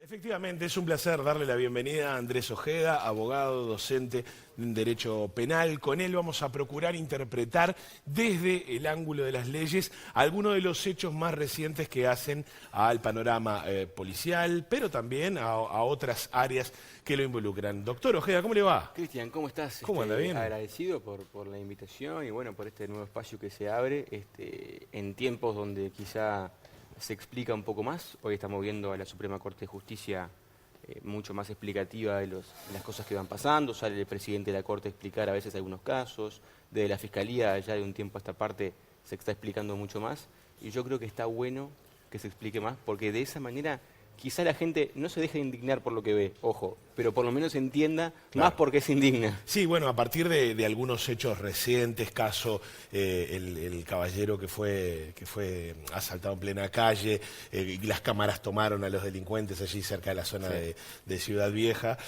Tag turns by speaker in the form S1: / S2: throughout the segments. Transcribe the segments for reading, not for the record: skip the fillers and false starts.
S1: Efectivamente, es un placer darle la bienvenida a Andrés Ojeda, abogado, docente en Derecho Penal. Con él vamos a procurar interpretar desde el ángulo de las leyes algunos de los hechos más recientes que hacen al panorama policial, pero también a otras áreas que lo involucran. Doctor Ojeda, ¿cómo le va?
S2: Cristian, ¿cómo estás?
S1: ¿Cómo anda? ¿Bien?
S2: Agradecido por la invitación y bueno, por este nuevo espacio que se abre en tiempos donde quizá se explica un poco más. Hoy estamos viendo a la Suprema Corte de Justicia mucho más explicativa de las cosas que van pasando. Sale el presidente de la Corte a explicar a veces algunos casos. Desde la Fiscalía ya de un tiempo a esta parte se está explicando mucho más. Y yo creo que está bueno que se explique más porque de esa manera quizá la gente no se deje de indignar por lo que ve, ojo, pero por lo menos entienda más por qué se indigna.
S1: Sí, bueno, a partir de algunos hechos recientes, caso el caballero que fue asaltado en plena calle, y las cámaras tomaron a los delincuentes allí cerca de la zona de Ciudad Vieja.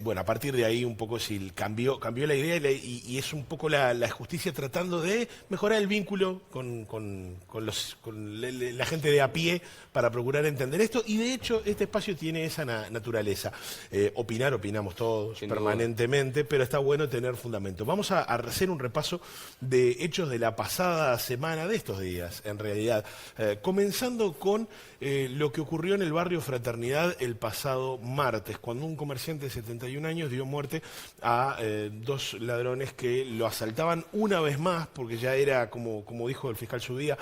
S1: Bueno, a partir de ahí un poco sí, cambió la idea y es un poco la justicia tratando de mejorar el vínculo con la gente de a pie para procurar entender esto. Y de hecho, este espacio tiene esa naturaleza. Opinamos todos permanentemente, pero está bueno tener fundamento. Vamos a hacer un repaso de hechos de la pasada semana, de estos días, en realidad. Comenzando con lo que ocurrió en el barrio Fraternidad el pasado martes, cuando un comerciante de 71 años dio muerte a dos ladrones que lo asaltaban una vez más, porque ya era, como dijo el fiscal su día,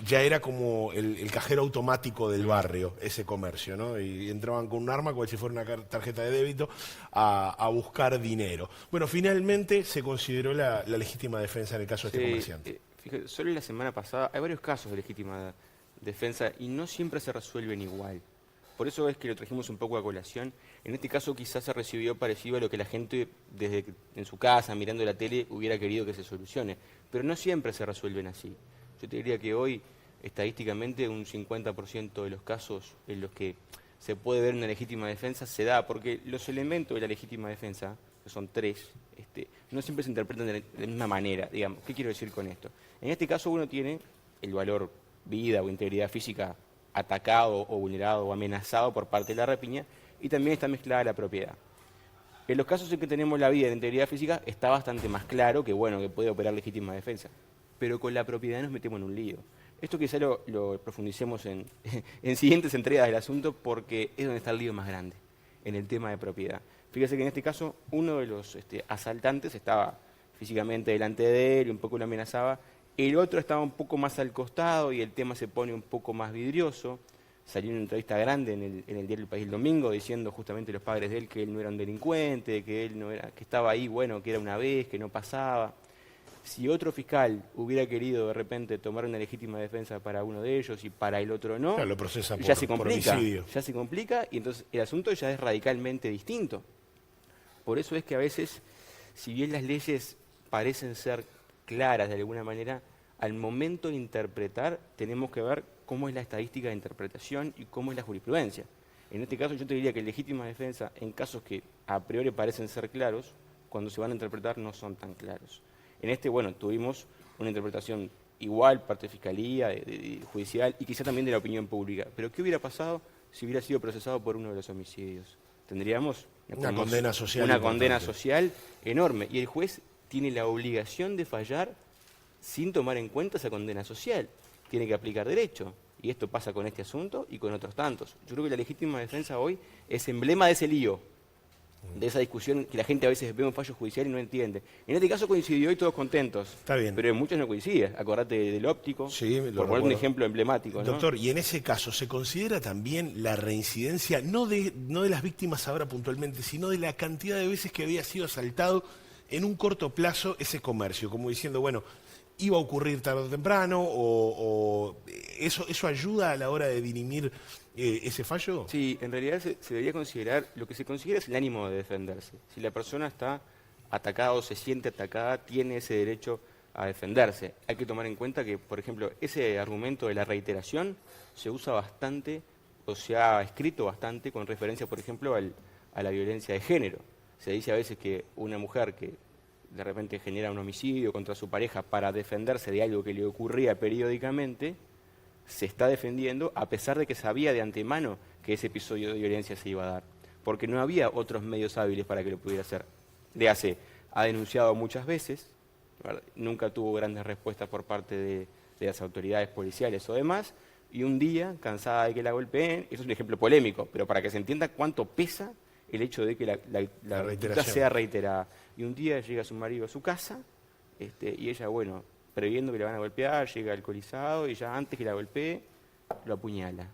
S1: ya era como el cajero automático del barrio, ese comercio, ¿no? Y entraban con un arma, como si fuera una tarjeta de débito, a buscar dinero. Bueno, finalmente se consideró la legítima defensa en el caso de este comerciante.
S2: Fíjate, solo la semana pasada hay varios casos de legítima defensa y no siempre se resuelven igual. Por eso es que lo trajimos un poco a colación. En este caso quizás se recibió parecido a lo que la gente desde en su casa, mirando la tele, hubiera querido que se solucione. Pero no siempre se resuelven así. Yo te diría que hoy, estadísticamente, un 50% de los casos en los que se puede ver una legítima defensa se da, porque los elementos de la legítima defensa, que son tres, no siempre se interpretan de la misma manera, digamos. ¿Qué quiero decir con esto? En este caso uno tiene el valor vida o integridad física atacado o vulnerado o amenazado por parte de la rapiña, y también está mezclada la propiedad. En los casos en que tenemos la vida y la integridad física está bastante más claro que, bueno, que puede operar legítima defensa. Pero con la propiedad nos metemos en un lío. Esto quizá lo profundicemos en siguientes entregas del asunto porque es donde está el lío más grande, en el tema de propiedad. Fíjese que en este caso uno de los asaltantes estaba físicamente delante de él y un poco lo amenazaba. El otro estaba un poco más al costado y el tema se pone un poco más vidrioso. Salió en una entrevista grande en el diario El País el domingo diciendo justamente los padres de él que él no era un delincuente, que él no era, que estaba ahí, bueno, que era una vez, que no pasaba. Si otro fiscal hubiera querido de repente tomar una legítima defensa para uno de ellos y para el otro no,
S1: claro, lo procesa
S2: ya se
S1: por
S2: complica,
S1: homicidio.
S2: ya se complica y entonces el asunto ya es radicalmente distinto. Por eso es que a veces, si bien las leyes parecen ser claras de alguna manera, al momento de interpretar tenemos que ver cómo es la estadística de interpretación y cómo es la jurisprudencia. En este caso yo te diría que legítima defensa, en casos que a priori parecen ser claros, cuando se van a interpretar no son tan claros. En bueno, tuvimos una interpretación igual, parte de fiscalía, de judicial y quizá también de la opinión pública. Pero ¿qué hubiera pasado si hubiera sido procesado por uno de los homicidios? Tendríamos
S1: una condena social.
S2: Una condena social enorme. Y el juez tiene la obligación de fallar sin tomar en cuenta esa condena social. Tiene que aplicar derecho. Y esto pasa con este asunto y con otros tantos. Yo creo que la legítima defensa hoy es emblema de ese lío, de esa discusión que la gente a veces ve un fallo judicial y no entiende. En este caso coincidió y todos contentos.
S1: Está bien.
S2: Pero en muchos no coincide. Acordate del óptico,
S1: sí,
S2: por poner un ejemplo emblemático, ¿no?
S1: Doctor, y en ese caso, ¿se considera también la reincidencia, no de las víctimas ahora puntualmente, sino de la cantidad de veces que había sido asaltado en un corto plazo ese comercio? Como diciendo, bueno, iba a ocurrir tarde o temprano, o eso ayuda a la hora de dirimir ese fallo.
S2: Sí, en realidad se debería considerar, lo que se considera es el ánimo de defenderse. Si la persona está atacada o se siente atacada, tiene ese derecho a defenderse. Hay que tomar en cuenta que, por ejemplo, ese argumento de la reiteración se usa bastante, o se ha escrito bastante con referencia, por ejemplo, a la violencia de género. Se dice a veces que una mujer que de repente genera un homicidio contra su pareja para defenderse de algo que le ocurría periódicamente, se está defendiendo a pesar de que sabía de antemano que ese episodio de violencia se iba a dar, porque no había otros medios hábiles para que lo pudiera hacer. Léase, ha denunciado muchas veces, ¿verdad? Nunca tuvo grandes respuestas por parte de las autoridades policiales o demás, y un día, cansada de que la golpeen, eso es un ejemplo polémico, pero para que se entienda cuánto pesa el hecho de que la conducta sea reiterada. Y un día llega su marido a su casa, y ella, bueno, previendo que le van a golpear, llega alcoholizado, y ya antes que la golpee, lo apuñala.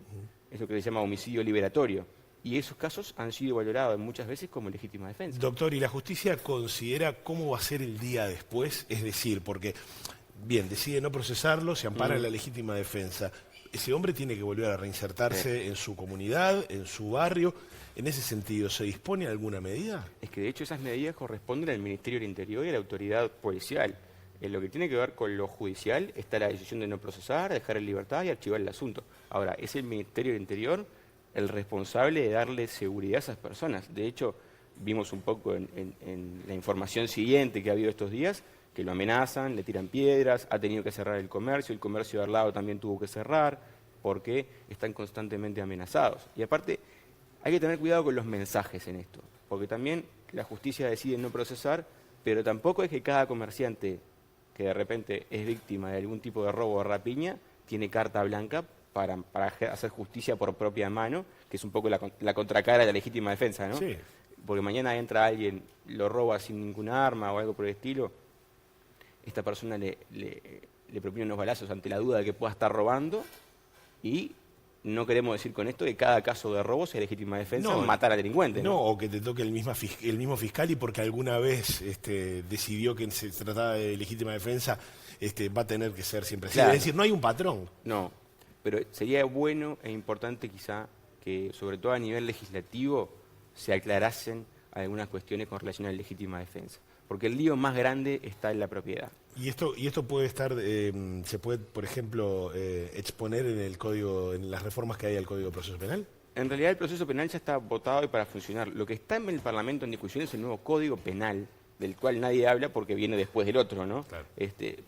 S2: Es lo que se llama homicidio liberatorio. Y esos casos han sido valorados muchas veces como legítima defensa.
S1: Doctor, ¿y la justicia considera cómo va a ser el día después? Es decir, porque, bien, decide no procesarlo, se ampara en la legítima defensa. Ese hombre tiene que volver a reinsertarse en su comunidad, en su barrio. En ese sentido, ¿se dispone alguna medida?
S2: Es que de hecho esas medidas corresponden al Ministerio del Interior y a la autoridad policial. En lo que tiene que ver con lo judicial está la decisión de no procesar, dejar en libertad y archivar el asunto. Ahora, es el Ministerio del Interior el responsable de darle seguridad a esas personas. De hecho, vimos un poco en la información siguiente que ha habido estos días, que lo amenazan, le tiran piedras, ha tenido que cerrar el comercio de al lado también tuvo que cerrar, porque están constantemente amenazados. Y aparte, hay que tener cuidado con los mensajes en esto, porque también la justicia decide no procesar, pero tampoco es que cada comerciante que de repente es víctima de algún tipo de robo o rapiña tiene carta blanca para hacer justicia por propia mano, que es un poco la contracara de la legítima defensa, ¿no?
S1: Sí.
S2: Porque mañana entra alguien, lo roba sin ninguna arma o algo por el estilo, esta persona le propone unos balazos ante la duda de que pueda estar robando, y no queremos decir con esto que cada caso de robo sea legítima defensa o matar al delincuente.
S1: No, o que te toque el mismo fiscal y porque alguna vez decidió que se trataba de legítima defensa, va a tener que ser siempre así.
S2: Claro.
S1: Es decir, no hay un patrón.
S2: No, pero sería bueno e importante quizá que, sobre todo a nivel legislativo, se aclarasen algunas cuestiones con relación a la legítima defensa. Porque el lío más grande está en la propiedad.
S1: Y esto puede estar, se puede, por ejemplo, exponer en el código, en las reformas que hay al Código de Proceso Penal.
S2: En realidad el proceso penal ya está votado y para funcionar. Lo que está en el Parlamento en discusión es el nuevo Código Penal, del cual nadie habla porque viene después del otro, ¿no?
S1: Claro.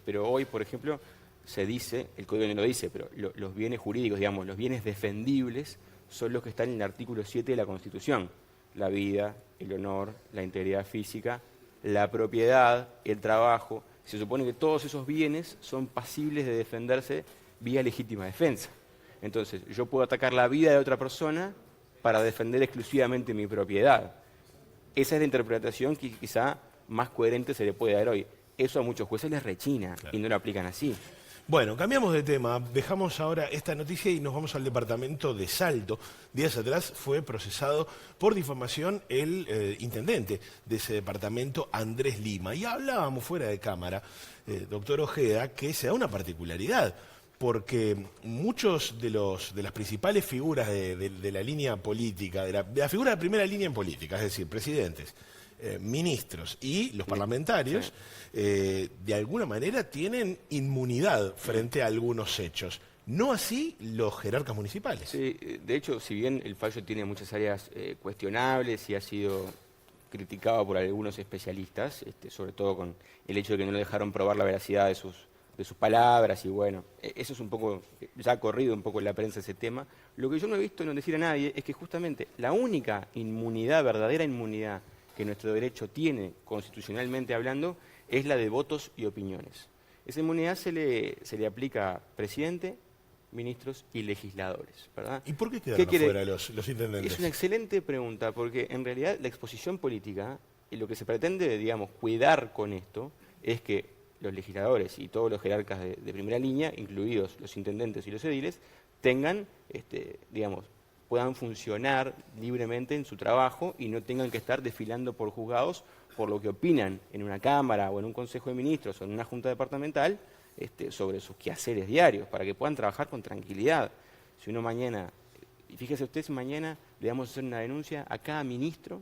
S2: Pero hoy, por ejemplo, se dice, el Código no lo dice, pero los bienes jurídicos, digamos, los bienes defendibles son los que están en el artículo 7 de la Constitución. La vida, el honor, la integridad física, la propiedad, el trabajo. Se supone que todos esos bienes son pasibles de defenderse vía legítima defensa. Entonces, yo puedo atacar la vida de otra persona para defender exclusivamente mi propiedad. Esa es la interpretación que quizá más coherente se le puede dar hoy. Eso a muchos jueces les rechina, claro, y no lo aplican así.
S1: Bueno, cambiamos de tema, dejamos ahora esta noticia y nos vamos al departamento de Salto. Días atrás fue procesado por difamación el intendente de ese departamento, Andrés Lima. Y hablábamos fuera de cámara, doctor Ojeda, que se da una particularidad, porque muchos de las principales figuras de la línea política, de la figura de primera línea en política, es decir, presidentes, ministros y los parlamentarios, de alguna manera tienen inmunidad frente a algunos hechos. No así los jerarcas municipales.
S2: Sí, de hecho, si bien el fallo tiene muchas áreas cuestionables y ha sido criticado por algunos especialistas, sobre todo con el hecho de que no le dejaron probar la veracidad de sus palabras, y bueno, eso es un poco, ya ha corrido un poco en la prensa ese tema. Lo que yo no he visto no decir a nadie es que justamente la única inmunidad, verdadera inmunidad, que nuestro derecho tiene, constitucionalmente hablando, es la de votos y opiniones. Esa inmunidad se le aplica a presidente, ministros y legisladores, ¿verdad?
S1: ¿Y por qué quedaron afuera los intendentes?
S2: Es una excelente pregunta, porque en realidad la exposición política, y lo que se pretende, digamos, cuidar con esto, es que los legisladores y todos los jerarcas de primera línea, incluidos los intendentes y los ediles, tengan, digamos, puedan funcionar libremente en su trabajo y no tengan que estar desfilando por juzgados por lo que opinan en una Cámara o en un Consejo de Ministros o en una Junta Departamental sobre sus quehaceres diarios, para que puedan trabajar con tranquilidad. Si uno mañana, y fíjese usted, si mañana le vamos a hacer una denuncia a cada ministro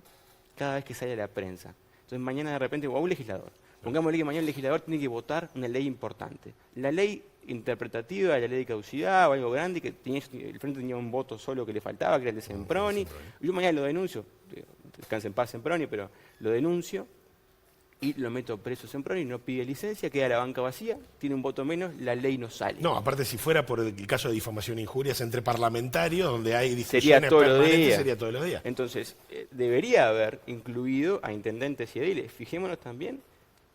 S2: cada vez que sale a la prensa. Entonces mañana de repente, o a un legislador, pongámosle que mañana el legislador tiene que votar una ley importante. La ley interpretativa de la ley de caducidad o algo grande, que el Frente tenía un voto solo que le faltaba, que era el de Semproni. Yo mañana lo denuncio, descanse en paz Semproni, pero lo denuncio, y lo meto preso temprano y no pide licencia, queda la banca vacía, tiene un voto menos, la ley no sale.
S1: No, aparte si fuera por el caso de difamación e injurias entre parlamentarios, donde hay
S2: Sería
S1: discusiones
S2: todos los
S1: permanentes,
S2: días.
S1: sería todos los días.
S2: Entonces, debería haber incluido a intendentes y ediles. Fijémonos también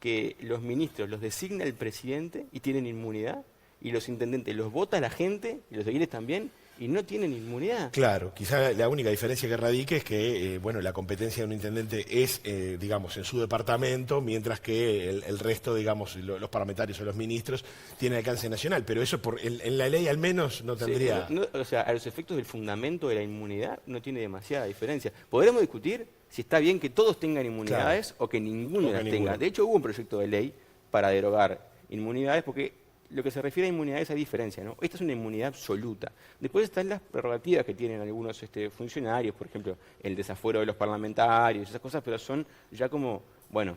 S2: que los ministros los designa el presidente y tienen inmunidad, y los intendentes los vota la gente, y los ediles también, y no tienen inmunidad.
S1: Claro, quizá la única diferencia que radique es que bueno, la competencia de un intendente es, digamos, en su departamento, mientras que el resto, digamos, los parlamentarios o los ministros tienen alcance nacional, pero eso en la ley al menos no tendría...
S2: Sí, o sea, a los efectos del fundamento de la inmunidad no tiene demasiada diferencia. Podremos discutir si está bien que todos tengan inmunidades, claro, o que ninguno las tenga. De hecho, hubo un proyecto de ley para derogar inmunidades porque... Lo que se refiere a inmunidades hay diferencia, ¿no? Esta es una inmunidad absoluta. Después están las prerrogativas que tienen algunos funcionarios, por ejemplo, el desafuero de los parlamentarios, esas cosas, pero son ya como, bueno,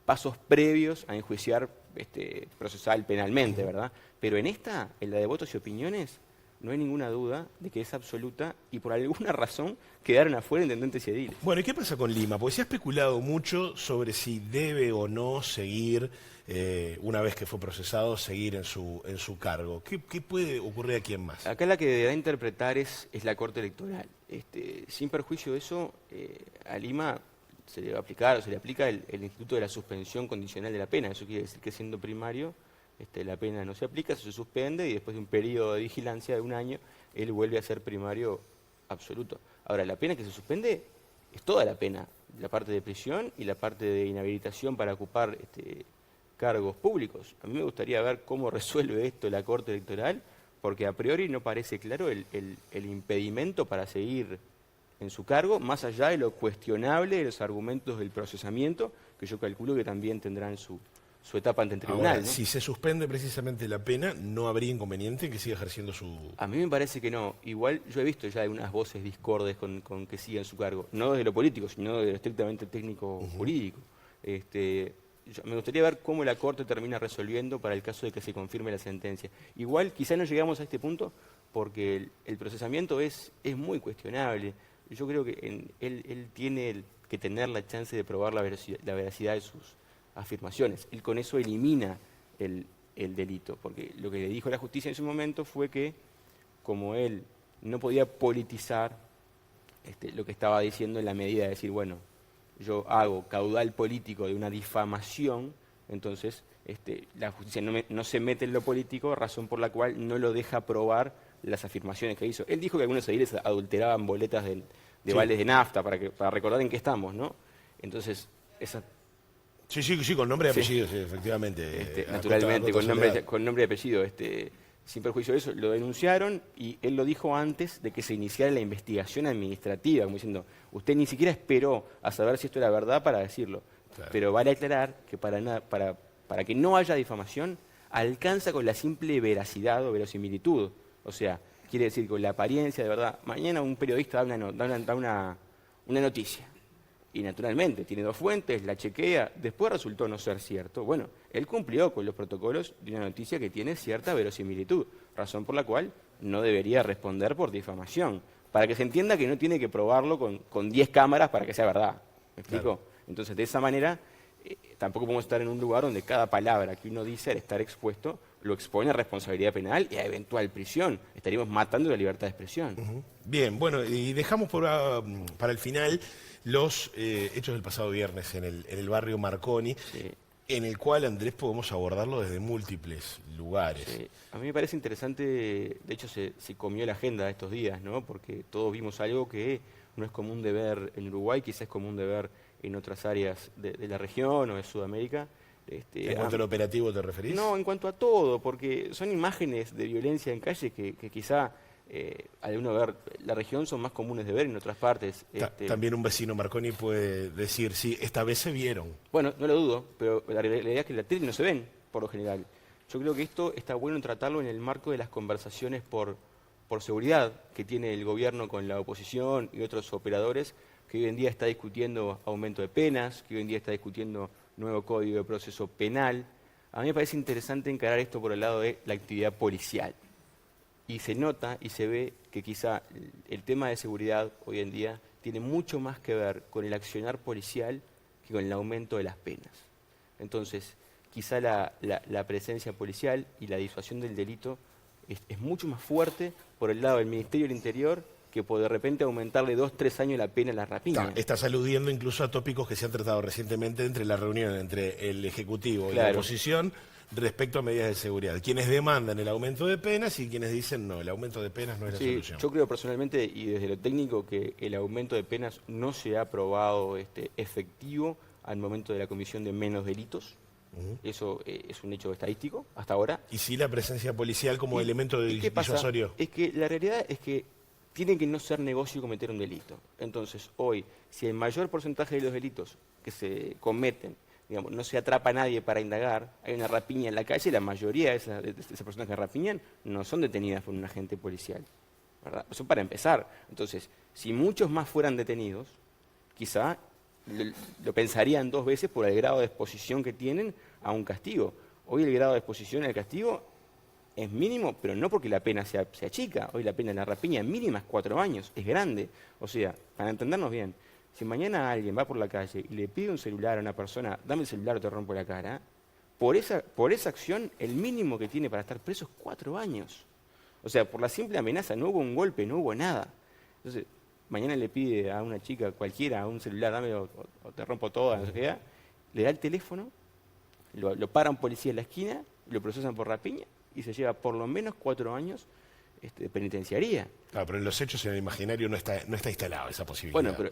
S2: pasos previos a enjuiciar procesal penalmente, ¿verdad? Pero en la de votos y opiniones, no hay ninguna duda de que es absoluta y por alguna razón quedaron afuera intendentes y ediles.
S1: Bueno, ¿y qué pasa con Lima? Porque se ha especulado mucho sobre si debe o no seguir, una vez que fue procesado, seguir en su cargo. ¿Qué puede ocurrir aquí en más?
S2: Acá la que deberá interpretar es la Corte Electoral. Sin perjuicio de eso, a Lima se le va a aplicar o se le aplica el Instituto de la Suspensión Condicional de la Pena. Eso quiere decir que siendo primario, la pena no se aplica, se suspende y después de un periodo de vigilancia de 1 año, él vuelve a ser primario absoluto. Ahora, la pena que se suspende es toda la pena, la parte de prisión y la parte de inhabilitación para ocupar cargos públicos. A mí me gustaría ver cómo resuelve esto la Corte Electoral, porque a priori no parece claro el impedimento para seguir en su cargo, más allá de lo cuestionable de los argumentos del procesamiento, que yo calculo que también tendrán su etapa ante el tribunal.
S1: Ahora,
S2: ¿no?
S1: Si se suspende precisamente la pena, ¿no habría inconveniente en que siga ejerciendo su...?
S2: A mí me parece que no. Igual yo he visto ya algunas voces discordes con que siga en su cargo. No desde lo político, sino de lo estrictamente técnico-jurídico. Me gustaría ver cómo la Corte termina resolviendo para el caso de que se confirme la sentencia. Igual quizá no llegamos a este punto porque el procesamiento es muy cuestionable. Yo creo que él tiene que tener la chance de probar la veracidad de sus afirmaciones. Él con eso elimina el delito, porque lo que le dijo la justicia en su momento fue que, como él no podía politizar lo que estaba diciendo en la medida de decir, bueno, yo hago caudal político de una difamación, entonces la justicia no se mete en lo político, razón por la cual no lo deja probar las afirmaciones que hizo. Él dijo que algunos ediles adulteraban boletas de
S1: Sí.
S2: vales de nafta para recordar en qué estamos, ¿no? Entonces, esa...
S1: Sí, con nombre y
S2: Sí.
S1: apellido, sí, efectivamente.
S2: Naturalmente, con
S1: soledad.
S2: nombre y apellido. Sin perjuicio de eso, lo denunciaron y él lo dijo antes de que se iniciara la investigación administrativa, como diciendo, usted ni siquiera esperó a saber si esto era verdad para decirlo.
S1: Claro.
S2: Pero vale aclarar que para que no haya difamación, alcanza con la simple veracidad o verosimilitud. O sea, quiere decir con la apariencia de verdad. Mañana un periodista da una noticia. Y naturalmente, tiene 2 fuentes, la chequea, después resultó no ser cierto. Bueno, él cumplió con los protocolos de una noticia que tiene cierta verosimilitud, razón por la cual no debería responder por difamación, para que se entienda que no tiene que probarlo con 10 cámaras para que sea verdad. ¿Me explico?
S1: Claro.
S2: Entonces, de esa manera, tampoco podemos estar en un lugar donde cada palabra que uno dice al estar expuesto lo expone a responsabilidad penal y a eventual prisión. Estaríamos matando la libertad de expresión.
S1: Bien, bueno, y dejamos para el final los hechos del pasado viernes en el barrio Marconi,
S2: Sí.
S1: en el cual, Andrés, podemos abordarlo desde múltiples lugares.
S2: Sí. A mí me parece interesante, de hecho se comió la agenda de estos días, ¿no? Porque todos vimos algo que no es común de ver en Uruguay, quizás es común de ver en otras áreas de la región o de Sudamérica.
S1: ¿En cuanto al operativo te referís?
S2: No, en cuanto a todo, porque son imágenes de violencia en calle que quizá al uno ver la región son más comunes de ver en otras partes.
S1: También un vecino Marconi puede decir, sí, esta vez se vieron.
S2: Bueno, no lo dudo, pero la realidad es que en la tele no se ven, por lo general. Yo creo que esto está bueno tratarlo en el marco de las conversaciones por seguridad que tiene el gobierno con la oposición y otros operadores, que hoy en día está discutiendo aumento de penas, que hoy en día está discutiendo nuevo código de proceso penal. A mí me parece interesante encarar esto por el lado de la actividad policial. Y se nota y se ve que quizá el tema de seguridad hoy en día tiene mucho más que ver con el accionar policial que con el aumento de las penas. Entonces, quizá la presencia policial y la disuasión del delito es mucho más fuerte por el lado del Ministerio del Interior que por de repente aumentarle 2, 3 años la pena a la rapiña.
S1: Estás aludiendo incluso a tópicos que se han tratado recientemente entre la reunión entre el Ejecutivo y la oposición respecto a medidas de seguridad. Quienes demandan el aumento de penas y quienes dicen no, el aumento de penas no es la solución.
S2: Yo creo personalmente y desde lo técnico que el aumento de penas no se ha probado efectivo al momento de la comisión de menos delitos. Eso es un hecho estadístico hasta ahora.
S1: ¿Y si la presencia policial como elemento de disuasorio?
S2: Es que la realidad es que tiene que no ser negocio cometer un delito. Entonces, hoy, si el mayor porcentaje de los delitos que se cometen, digamos, no se atrapa a nadie para indagar, hay una rapiña en la calle, la mayoría de esas personas que rapiñan no son detenidas por un agente policial, ¿verdad? Eso para empezar. Entonces, si muchos más fueran detenidos, quizá lo pensarían 2 veces por el grado de exposición que tienen a un castigo. Hoy el grado de exposición al castigo es mínimo, pero no porque la pena sea chica. Hoy la pena de la rapiña mínima es 4 años, es grande. O sea, para entendernos bien, si mañana alguien va por la calle y le pide un celular a una persona, dame el celular o te rompo la cara, por esa acción el mínimo que tiene para estar preso es 4 años. O sea, por la simple amenaza, no hubo un golpe, no hubo nada. Entonces, mañana le pide a una chica cualquiera un celular, dame o te rompo toda, no sé qué, le da el teléfono, lo para un policía en la esquina, lo procesan por rapiña y se lleva por lo menos 4 años de penitenciaría.
S1: Claro, pero en los hechos, en el imaginario, no está instalado esa posibilidad.
S2: Bueno, pero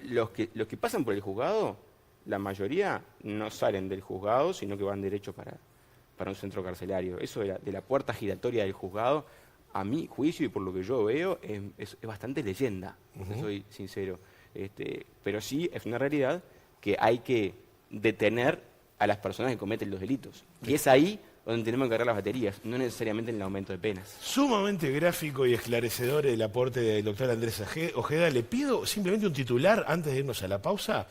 S2: los que pasan por el juzgado, la mayoría no salen del juzgado, sino que van derecho para un centro carcelario. Eso de la puerta giratoria del juzgado, a mi juicio y por lo que yo veo, es bastante leyenda, soy sincero. Pero sí es una realidad que hay que detener a las personas que cometen los delitos. Y es ahí donde tenemos que cargar las baterías, no necesariamente en el aumento de penas.
S1: Sumamente gráfico y esclarecedor el aporte del doctor Andrés Ojeda. Le pido simplemente un titular antes de irnos a la pausa.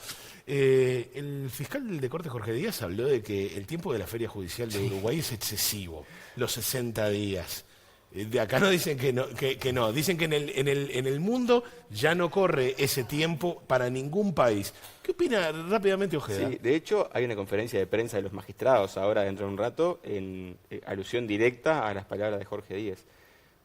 S1: El fiscal de Corte, Jorge Díaz, habló de que el tiempo de la feria judicial de Uruguay es excesivo, los 60 días. De acá no dicen que no, dicen que en el mundo ya no corre ese tiempo para ningún país. ¿Qué opina rápidamente Ojeda?
S2: Sí, de hecho hay una conferencia de prensa de los magistrados ahora dentro de un rato en alusión directa a las palabras de Jorge Díaz.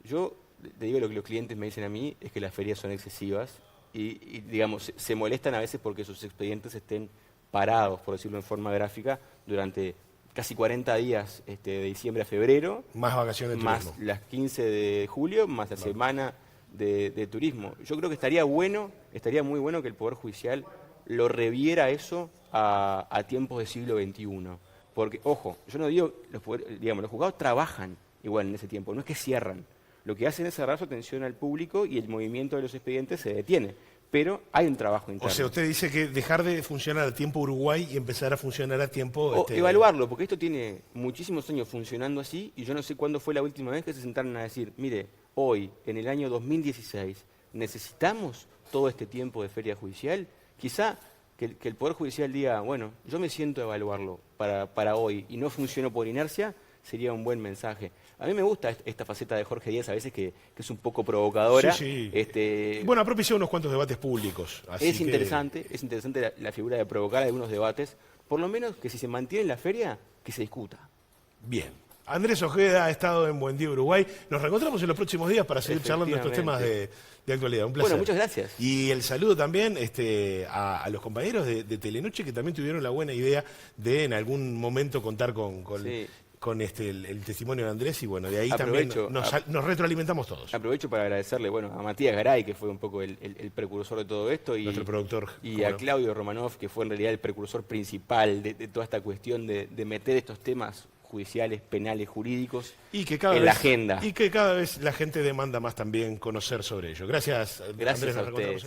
S2: Yo le digo lo que los clientes me dicen a mí es que las ferias son excesivas y digamos, se molestan a veces porque sus expedientes estén parados, por decirlo en forma gráfica, durante casi 40 días de diciembre a febrero.
S1: Más vacaciones de turismo.
S2: Más las 15 de julio, más la semana de turismo. Yo creo que estaría muy bueno que el Poder Judicial lo reviera eso a tiempos del siglo XXI. Porque, ojo, yo no digo, los juzgados trabajan igual en ese tiempo, no es que cierran. Lo que hacen es cerrar su atención al público y el movimiento de los expedientes se detiene. Pero hay un trabajo interno.
S1: O sea, usted dice que dejar de funcionar a tiempo Uruguay y empezar a funcionar a tiempo...
S2: evaluarlo, porque esto tiene muchísimos años funcionando así y yo no sé cuándo fue la última vez que se sentaron a decir, mire, hoy, en el año 2016, ¿necesitamos todo este tiempo de feria judicial? Quizá que el Poder Judicial diga, bueno, yo me siento a evaluarlo para hoy y no funcionó por inercia, sería un buen mensaje. A mí me gusta esta faceta de Jorge Díaz, a veces que es un poco provocadora.
S1: Sí. Bueno, ha propiciado unos cuantos debates públicos.
S2: Es interesante la figura de provocar algunos debates, por lo menos que si se mantiene en la feria, que se discuta.
S1: Bien. Andrés Ojeda ha estado en Buen Día Uruguay. Nos reencontramos en los próximos días para seguir charlando estos temas de actualidad. Un placer.
S2: Bueno, muchas gracias.
S1: Y el saludo también a los compañeros de Telenoche que también tuvieron la buena idea de en algún momento contar con el testimonio de Andrés y bueno, de ahí también nos retroalimentamos todos.
S2: Aprovecho para agradecerle a Matías Garay, que fue un poco el precursor de todo esto, y
S1: nuestro productor.
S2: Y a Claudio Romanov, que fue en realidad el precursor principal de toda esta cuestión de meter estos temas judiciales, penales, jurídicos en la agenda.
S1: Y que cada vez la gente demanda más también conocer sobre ello. Gracias
S2: Andrés,
S1: a ustedes.